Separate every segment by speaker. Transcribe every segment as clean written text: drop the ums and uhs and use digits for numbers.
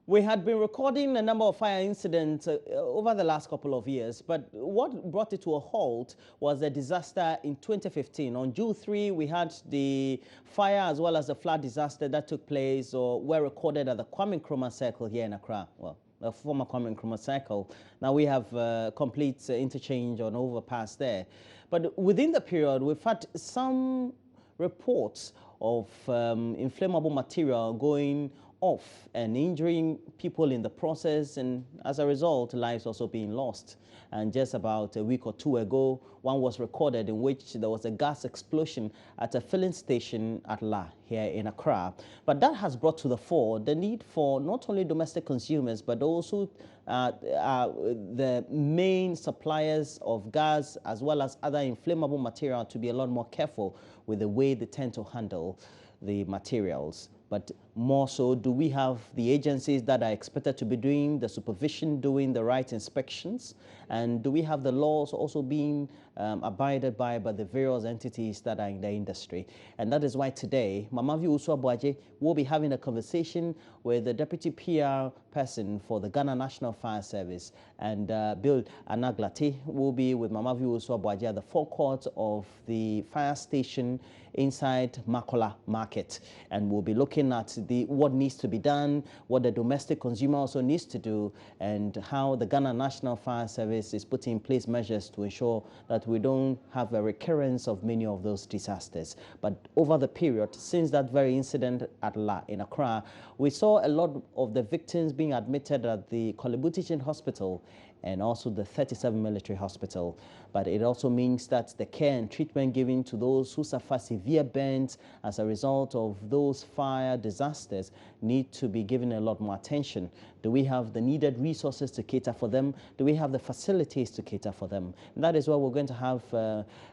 Speaker 1: We had been recording a number of fire incidents over the last couple of years, but what brought it to a halt was a disaster in 2015. On June 3, we had the fire as well as the flood disaster that took place or were recorded at the Kwame Nkrumah Circle here in Accra. Well, the former Kwame Nkrumah Circle. Now we have complete interchange on overpass there. But within the period, we've had some reports of inflammable material going off and injuring people in the process, and as a result, lives also being lost. And just about a week or two ago, one was recorded in which there was a gas explosion at a filling station at La here in Accra. But that has brought to the fore the need for not only domestic consumers, but also the main suppliers of gas as well as other inflammable material to be a lot more careful with the way they tend to handle the materials. But more so, do we have the agencies that are expected to be doing the supervision, doing the right inspections? And do we have the laws also being abided by the various entities that are in the industry? And that is why today, Mamavi Uswabwaje will be having a conversation with the Deputy PR person for the Ghana National Fire Service. And Bill Anaglati will be with Mamavi Uswabwaje at the forecourt of the fire station inside Makola Market. And we'll be looking at what needs to be done, what the domestic consumer also needs to do, and how the Ghana National Fire Service is putting in place measures to ensure that we don't have a recurrence of many of those disasters. But over the period, since that very incident at La in Accra, we saw a lot of the victims being admitted at the Kolebu Teaching Hospital and also the 37 Military Hospital. But it also means that the care and treatment given to those who suffer severe burns as a result of those fire disasters need to be given a lot more attention. Do we have the needed resources to cater for them? Do we have the facilities to cater for them? And that is why we're going to have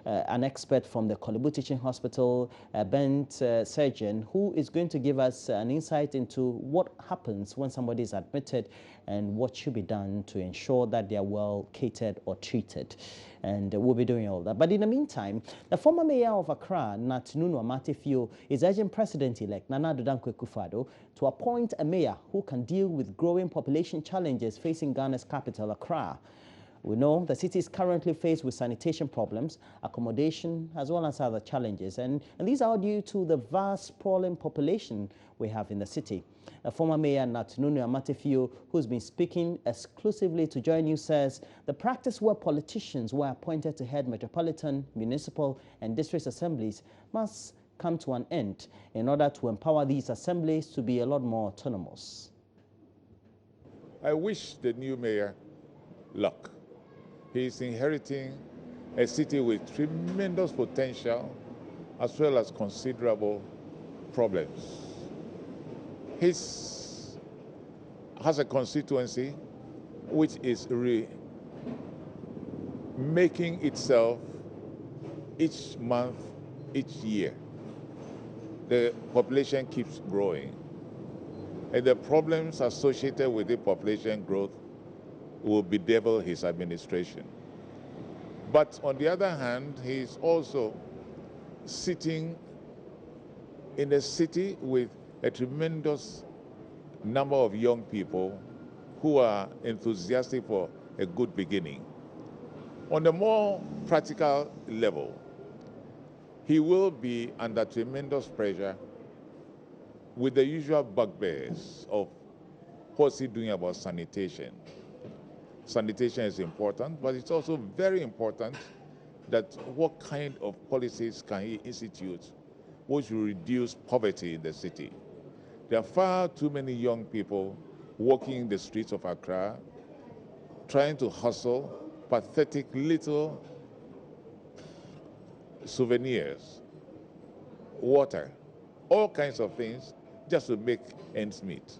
Speaker 1: an expert from the Kolebu Teaching Hospital, a burn surgeon, who is going to give us an insight into what happens when somebody is admitted and what should be done to ensure that they are well catered or treated. And we'll be doing all that. But in the meantime, the former mayor of Accra, Natununu Amatefio, is urging President-elect Nana Addo Dankwa Akufo-Addo to appoint a mayor who can deal with growing population challenges facing Ghana's capital, Accra. We know the city is currently faced with sanitation problems, accommodation, as well as other challenges. And these are due to the vast sprawling population we have in the city. The former mayor, Natununu Amatefio, who's been speaking exclusively to Joy News, says the practice where politicians were appointed to head metropolitan, municipal, and district assemblies must come to an end in order to empower these assemblies to be a lot more autonomous.
Speaker 2: I wish the new mayor luck. He is inheriting a city with tremendous potential as well as considerable problems. He has a constituency which is making itself each month, each year. The population keeps growing, and the problems associated with the population growth will bedevil his administration. But on the other hand, he is also sitting in a city with a tremendous number of young people who are enthusiastic for a good beginning. On a more practical level, he will be under tremendous pressure with the usual bugbears of what's he doing about sanitation. Sanitation is important, but it's also very important that what kind of policies can he institute which will reduce poverty in the city. There are far too many young people walking the streets of Accra, trying to hustle pathetic little souvenirs, water, all kinds of things just to make ends meet.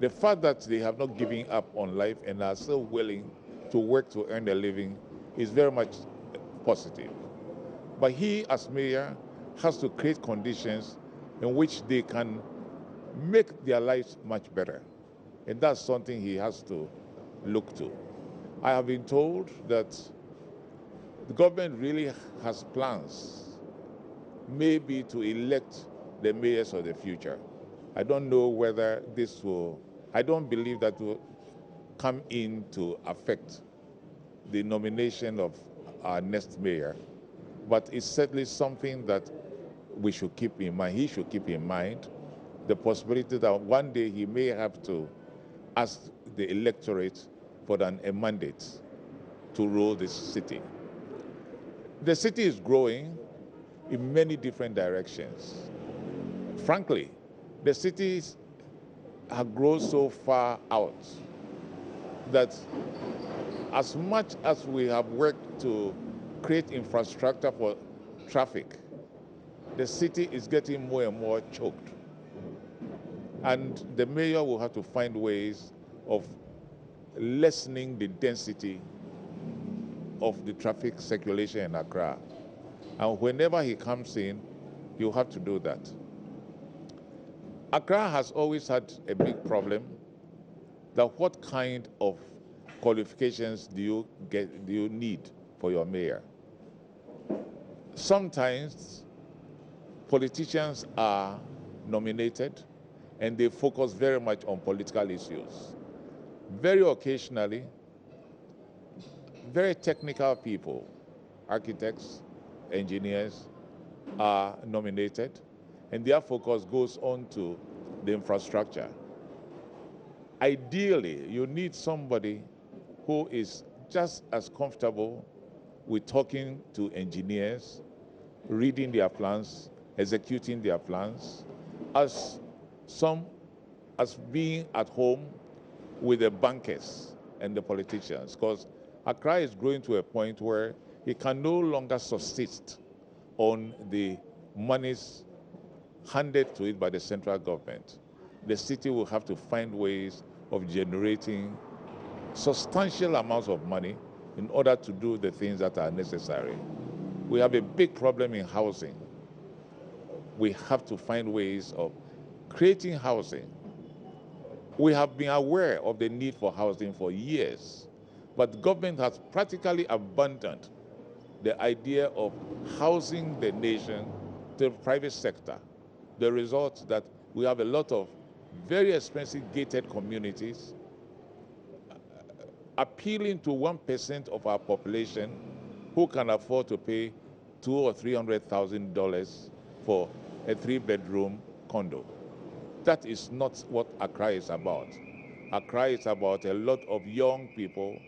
Speaker 2: The fact that they have not given up on life and are still willing to work to earn a living is very much positive. But he, as mayor, has to create conditions in which they can make their lives much better. And that's something he has to look to. I have been told that the government really has plans, maybe to elect the mayors of the future. I don't know whether this will I don't believe that will come in to affect the nomination of our next mayor, but it's certainly something that we should keep in mind. He should keep in mind the possibility that one day he may have to ask the electorate for a mandate to rule this city. The city is growing in many different directions. Frankly, the cities have grown so far out that as much as we have worked to create infrastructure for traffic, the city is getting more and more choked. And the mayor will have to find ways of lessening the density of the traffic circulation in Accra. And whenever he comes in, he'll have to do that. Accra has always had a big problem that what kind of qualifications do you need for your mayor? Sometimes politicians are nominated and they focus very much on political issues. Very occasionally, very technical people, architects, engineers, are nominated, and their focus goes on to the infrastructure. Ideally, you need somebody who is just as comfortable with talking to engineers, reading their plans, executing their plans, as being at home with the bankers and the politicians, because Accra is growing to a point where it can no longer subsist on the monies handed to it by the central government. The city will have to find ways of generating substantial amounts of money in order to do the things that are necessary. We have a big problem in housing. We have to find ways of creating housing. We have been aware of the need for housing for years, but government has practically abandoned the idea of housing the nation to the private sector. The result is that we have a lot of very expensive gated communities appealing to 1% of our population who can afford to pay $200,000 or $300,000 for a 3-bedroom condo. That is not what Accra is about. Accra is about a lot of young people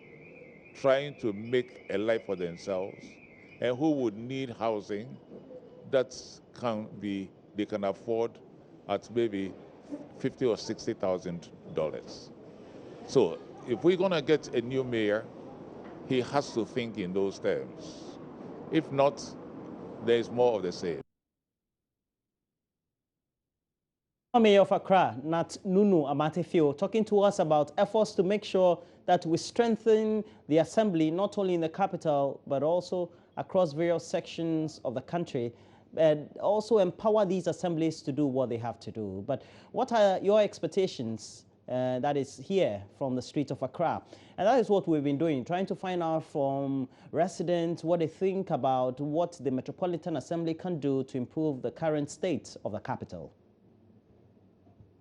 Speaker 2: trying to make a life for themselves and who would need housing that they can afford at maybe $50,000 or $60,000. So if we're going to get a new mayor, he has to think in those terms. If not, there is more of the same.
Speaker 1: Mayor of Accra, Nat Nunu Amatefio, talking to us about efforts to make sure that we strengthen the assembly, not only in the capital, but also across various sections of the country, and also empower these assemblies to do what they have to do. But what are your expectations that is here from the streets of Accra? And that is what we've been doing, trying to find out from residents what they think about what the Metropolitan Assembly can do to improve the current state of the capital.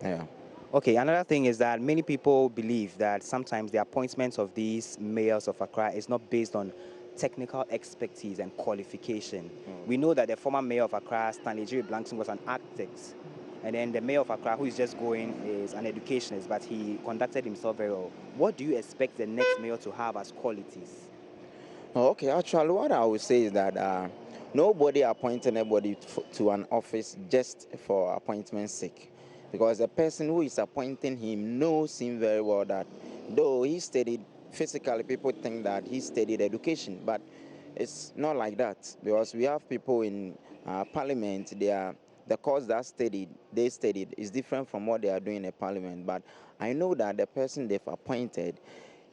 Speaker 3: Yeah. Okay, another thing is that many people believe that sometimes the appointments of these mayors of Accra is not based on technical expertise and qualification. We know that the former mayor of Accra, Stanley Jerry Blankson, was an architect. And then the mayor of Accra, who is just going, is an educationist, but he conducted himself very well. What do you expect the next mayor to have as qualities?
Speaker 4: Okay, actually, what I would say is that nobody appointed anybody to an office just for appointment's sake. Because the person who is appointing him knows him very well that though he studied physically, people think that he studied education, but it's not like that. Because we have people in parliament, the course they studied is different from what they are doing in parliament. But I know that the person they've appointed,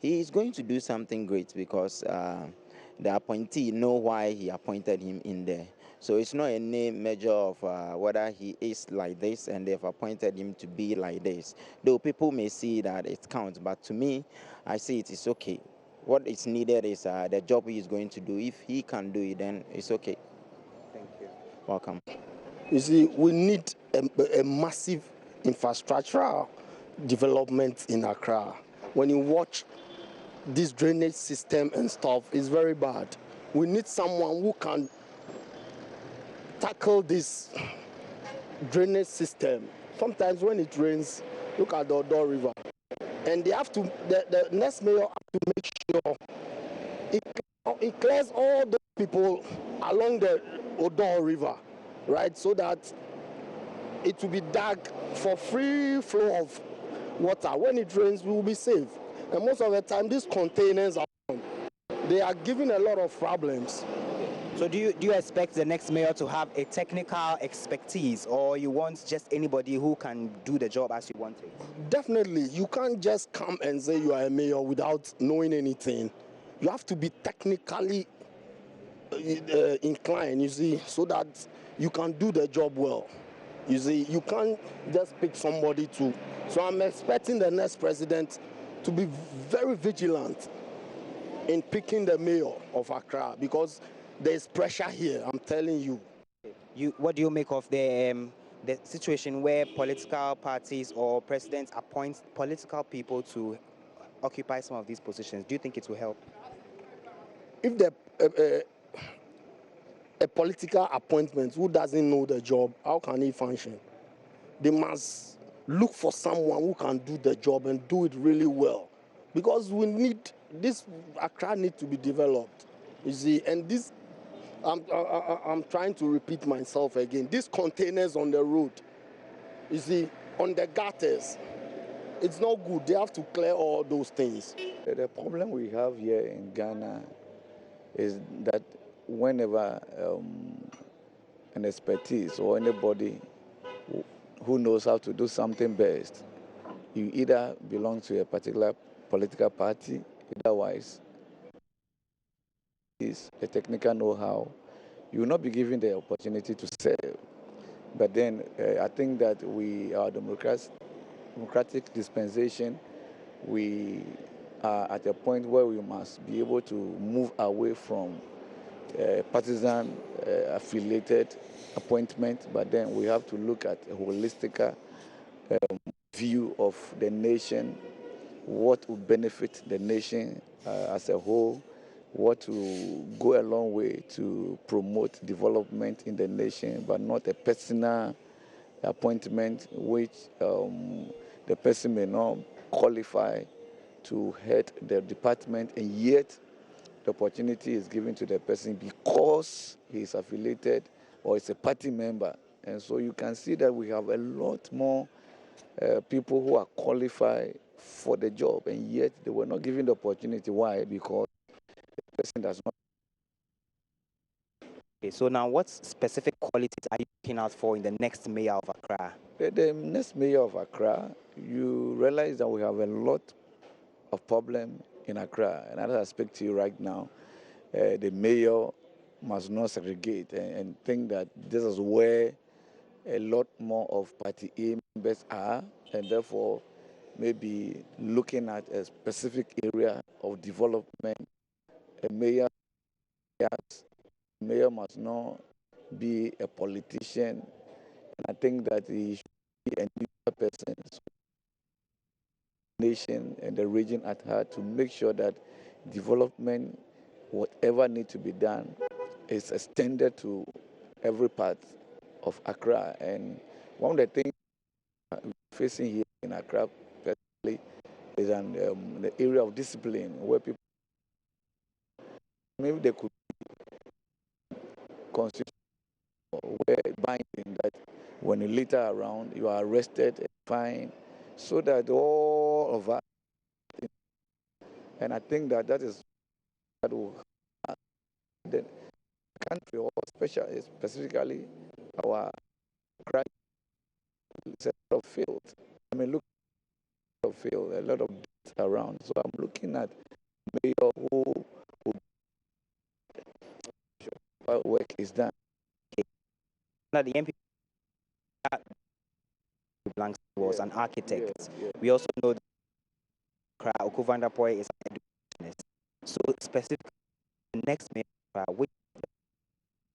Speaker 4: he is going to do something great because the appointee know why he appointed him in there. So it's not any measure of whether he is like this and they've appointed him to be like this. Though people may see that it counts, but to me, I see it is okay. What is needed is the job he is going to do. If he can do it, then it's okay.
Speaker 3: Thank you.
Speaker 4: Welcome.
Speaker 5: You see, we need a massive infrastructural development in Accra. When you watch this drainage system and stuff, it's very bad. We need someone who can tackle this drainage system. Sometimes when it rains, look at the Odo River, and they have to, the next mayor have to make sure it clears all those people along the Odo River, right, so that it will be dug for free flow of water. When it rains, we will be safe. And most of the time, these containers they are giving a lot of problems.
Speaker 3: So do you expect the next mayor to have a technical expertise, or you want just anybody who can do the job as you want it?
Speaker 5: Definitely, you can't just come and say you are a mayor without knowing anything. You have to be technically inclined, you see, so that you can do the job well. You see, you can't just pick somebody to. So I'm expecting the next president to be very vigilant in picking the mayor of Accra, because there's pressure here, I'm telling you.
Speaker 3: What do you make of the situation where political parties or presidents appoint political people to occupy some of these positions? Do you think it will help?
Speaker 5: If a political appointment who doesn't know the job, how can he function? They must look for someone who can do the job and do it really well, because we need this. Accra needs to be developed, you see. And this, I'm trying to repeat myself again. These containers on the road, you see, on the gutters, it's not good. They have to clear all those things.
Speaker 6: The problem we have here in Ghana is that whenever an expertise or anybody who knows how to do something best, you either belong to a particular political party, otherwise is a technical know-how, you will not be given the opportunity to serve. But then I think that our democratic dispensation, we are at a point where we must be able to move away from partisan affiliated appointment, but then we have to look at a holistic view of the nation, what will benefit the nation as a whole, what will go a long way to promote development in the nation, but not a personal appointment which the person may not qualify to head the department, and yet the opportunity is given to the person because he is affiliated or is a party member. And so you can see that we have a lot more people who are qualified for the job, and yet they were not given the opportunity. Why? Because the person does not.
Speaker 3: Okay, so now what specific qualities are you looking out for in the next mayor of Accra?
Speaker 6: The next mayor of Accra, you realize that we have a lot of problem in Accra. And as I speak to you right now, the mayor must not segregate and think that this is where a lot more of Party A members are, and therefore maybe looking at a specific area of development. A mayor must not be a politician, and I think that he should be a neutral person, so the nation and the region at heart, to make sure that development, whatever needs to be done, is extended to every part of Accra. And one of the things we're facing here in Accra, especially, is the area of discipline, where people, maybe they could constitute where binding that when you litter around, you are arrested and fined, so that all of us, and I think that will the country, or specifically our crime set of field. I mean, look at the field, a lot of deaths around. So I'm looking at mayor who work is done.
Speaker 3: Now the MP Blanks was an architect. We also know that Okuvandapoi is an educationist. So specifically, the next mayor, which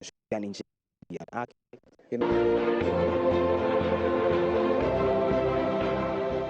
Speaker 3: should be an engineer, be an architect.